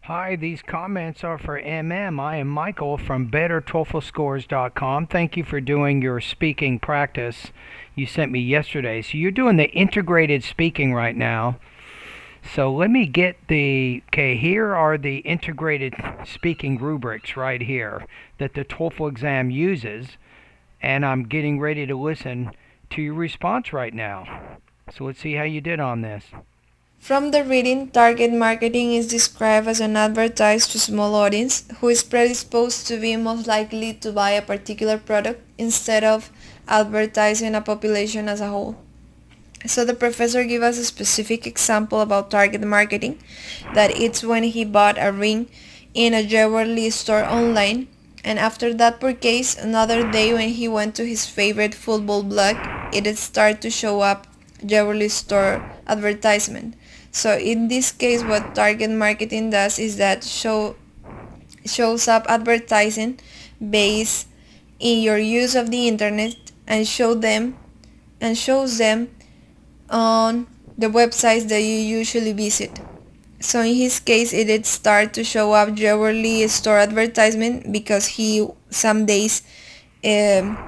Hi, these comments are for MM. I am Michael from BetterTOEFLScores.com. Thank you for doing your speaking practice you sent me yesterday. So you're doing the integrated speaking right now. So let me get here are the integrated speaking rubrics right here that the TOEFL exam uses, and I'm getting ready to listen to your response right now. So let's see how you did on this. From the reading, target marketing is described as an advertise to small audience who is predisposed to be most likely to buy a particular product instead of advertising a population as a whole. So the professor gave us a specific example about target marketing, that it's when he bought a ring in a jewelry store online, and after that purchase, another day when he went to his favorite football blog, it started to show up jewelry store advertisement. So in this case, what target marketing does is that shows up advertising based in your use of the internet and shows them on the websites that you usually visit. So in his case, it did start to show up jewelry store advertisement because he some days um,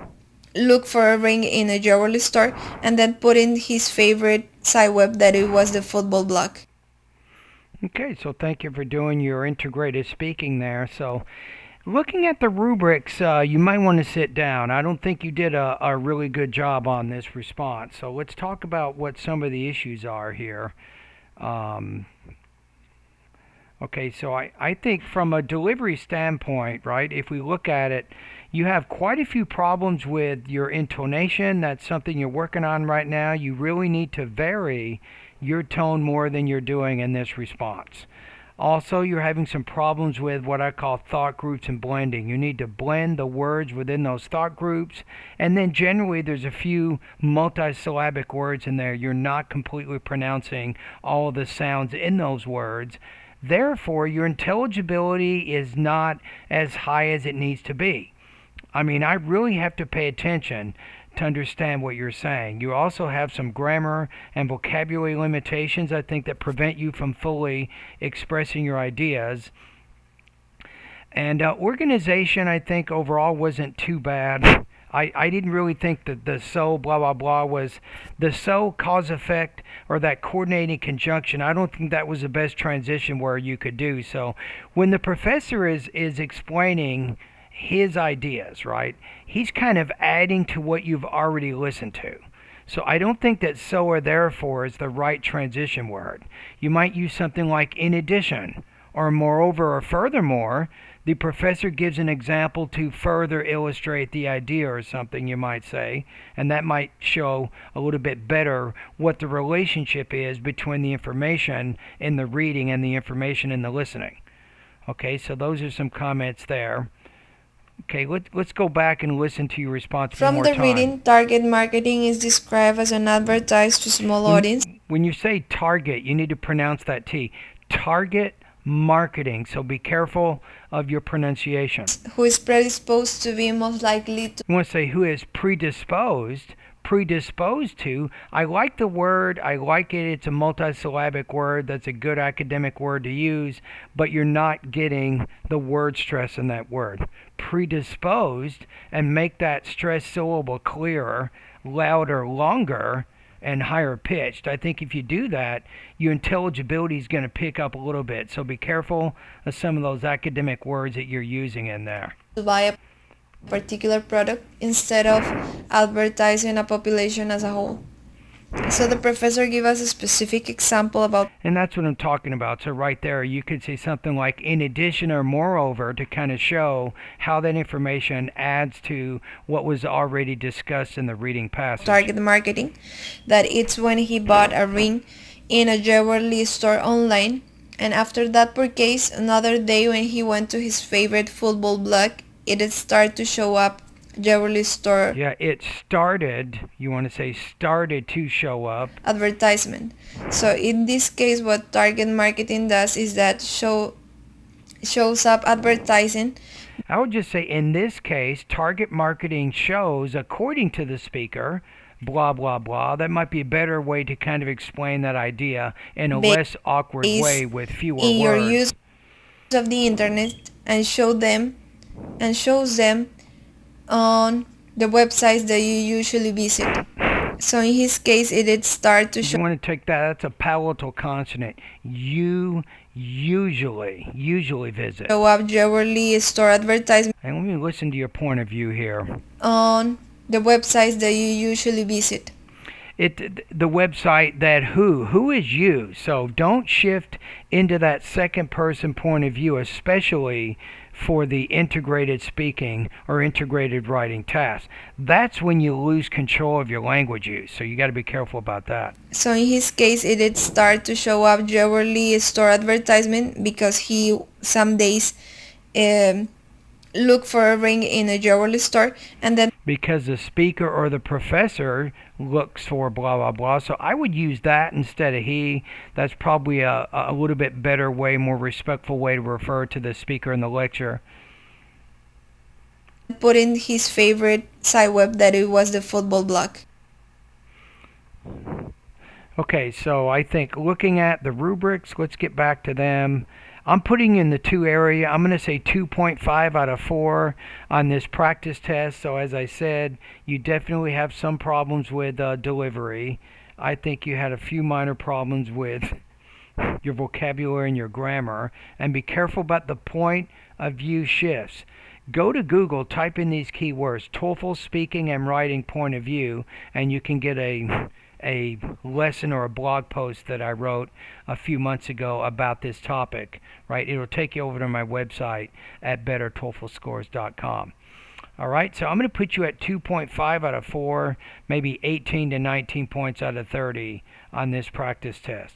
looked for a ring in a jewelry store and then put in his favorite site web that it was the football blog. Okay, so thank you for doing your integrated speaking there. So, looking at the rubrics, you might want to sit down. I don't think you did a really good job on this response. So, let's talk about what some of the issues are here. Um, okay, so I think from a delivery standpoint, right, if we look at it, you have quite a few problems with your intonation. That's something you're working on right now. You really need to vary your tone more than you're doing in this response. Also, you're having some problems with what I call thought groups and blending. You need to blend the words within those thought groups. And then generally, there's a few multisyllabic words in there. You're not completely pronouncing all of the sounds in those words. Therefore, your intelligibility is not as high as it needs to be. I mean, I really have to pay attention to understand what you're saying. You also have some grammar and vocabulary limitations, I think, that prevent you from fully expressing your ideas. And organization, I think, overall wasn't too bad. I didn't really think that the so blah blah blah was the so cause effect or that coordinating conjunction. I don't think that was the best transition word you could do. So when the professor is explaining his ideas, right? He's kind of adding to what you've already listened to. So I don't think that so or therefore is the right transition word. You might use something like in addition or moreover or furthermore. The professor gives an example to further illustrate the idea or something, you might say, and that might show a little bit better what the relationship is between the information in the reading and the information in the listening. Okay, so those are some comments there. Okay, let's go back and listen to your response one From more the time. reading, target marketing is described as an advertise to small audience When you say target, you need to pronounce that T. Target marketing. So be careful of your pronunciation. who is predisposed to be most likely to You want to say who is predisposed. Predisposed to. I like the word. I like it. It's a multisyllabic word. That's a good academic word to use, but you're not getting the word stress in that word. Predisposed, and make that stress syllable clearer, louder, longer, and higher pitched. I think if you do that, your intelligibility is going to pick up a little bit. So be careful of some of those academic words that you're using in there. buy a particular product instead of advertising a population as a whole. So the professor gave us a specific example about And that's what I'm talking about. So right there, you could say something like in addition or moreover to kind of show how that information adds to what was already discussed in the reading passage. target marketing, that it's when he bought a ring in a jewelry store online, and after that purchase, another day when he went to his favorite football blog, it started to show up jewelry store Yeah, it started, you want to say started to show up. advertisement. So in this case, what target marketing does is that shows up advertising I would just say in this case, target marketing shows, according to the speaker, blah, blah, blah. That might be a better way to kind of explain that idea in a less awkward way based with fewer in your words. use of the internet and shows them on the websites that you usually visit. So in his case, it did start to You want to take that. That's a palatal consonant. You usually visit. show up jewelry store advertisements And let me listen to your point of view here. on the websites that you usually visit. The website that who is you, so don't shift into that second person point of view, especially for the integrated speaking or integrated writing task. That's when you lose control of your language use, so you got to be careful about that. So in his case, it did start to show up jewelry store advertisement because he some days look for a ring in a jewelry store, and then Because the speaker or the professor looks for blah blah blah, so I would use that instead of he. That's probably a little bit better way, more respectful way to refer to the speaker in the lecture. put in his favorite site web that it was the football blog. Okay, so I think looking at the rubrics, let's get back to them. I'm putting in the 2 area. I'm going to say 2.5 out of 4 on this practice test. So as I said, you definitely have some problems with delivery. I think you had a few minor problems with your vocabulary and your grammar. And be careful about the point of view shifts. Go to Google, type in these keywords, TOEFL speaking and writing point of view, and you can get a lesson or a blog post that I wrote a few months ago about this topic, right? It'll take you over to my website at bettertoeflscores.com. All right, so I'm going to put you at 2.5 out of 4, maybe 18 to 19 points out of 30 on this practice test.